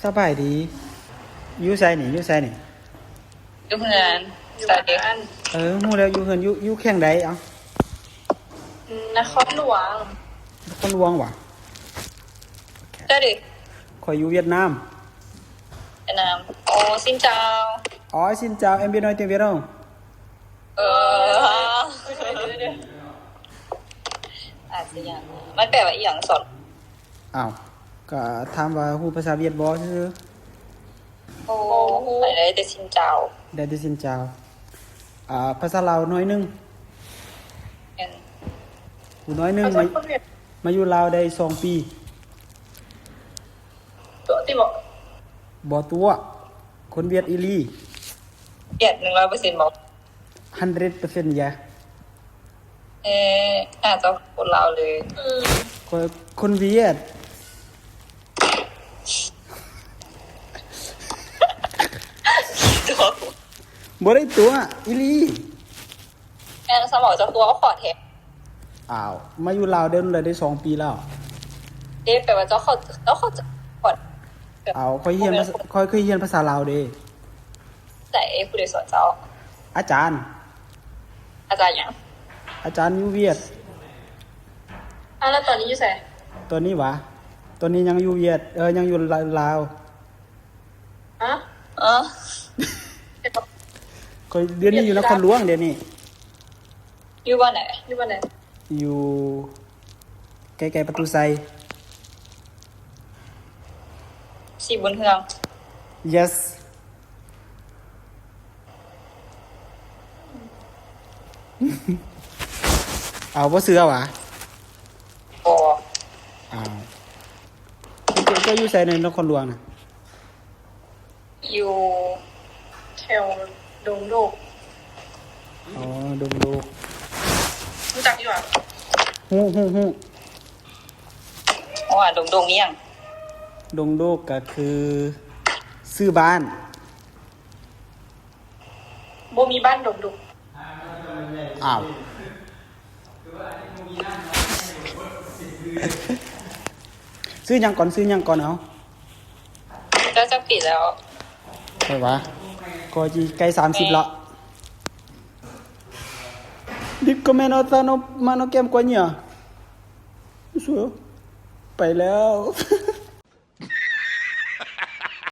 สบายดีอยู่ไสนี่อยู่ไสนี่อยู่เฮือนสวัสดีฮู้แล้วอยู่เฮือนอยู่แข้งใดเอ้านครหลวงคนหลวงว่ะเจ้าดิข่อยอยู่เวียดนามเวียดนามโอ้ซินเจ้าxin chào em biết nói tiếng Việt không อาจจะยังมันแปลว่าอีหยังสดอ้าวก็ถามว่าฮู้ภาษาเวียดบ่ซื่อโอ้ไปได้แต่ซินเจ้าได้แต่ xin chào ภาษาลาวน้อยนึงเห็นผู้น้อยนึงมาอยู่ลาวได้2ปีตัวที่บอกบ่ตัวคนเวียดอีหลีเกียรติ100%บอก100%ยะอาจจะคนลาวเลยคนเวียดตัวบ่ได้ตัวอีหลีสมองจะตัวเขาขอแทนอ้าวมาอยู่ลาวได้2ปีแล้วแปลว่าเจ้าเขาจะขอเอาค่อยเคยเรียนภาษาลาวเด้แต่ผู้ใดสอนเจ้าอาจารย์หยังอาจารย์อยู่เวียดแล้วตอนนี้อยู่ไสตอนนี้หวะตอนนี้ยังอยู่เวียดยังอยู่ลาวก็เดือนนี้อยู่นครหลวงเดี๋ยวนี้อยู่บ้านไหนอยู่ใกล้ๆประตูไซสีบุญเฮือง yes เอาบ่เสือหวะบ่อ้าวก็อยู่ไสในนครหลวงน่ะอยู่แถวดงโลกดงโลกรู้จักอยู่อ่ะฮู้ดงนี่ยังดงโลกก็คือซื้อบ้านบ่มีบ้านดงอ้าวซื้อยังก่อนเอาก็จะปิดแล้วใช่ปะก็จีใกล้30ละดิกก็แม่นอตาโนมาโนแกมกว่าเนี่ยสวยไปแล้ว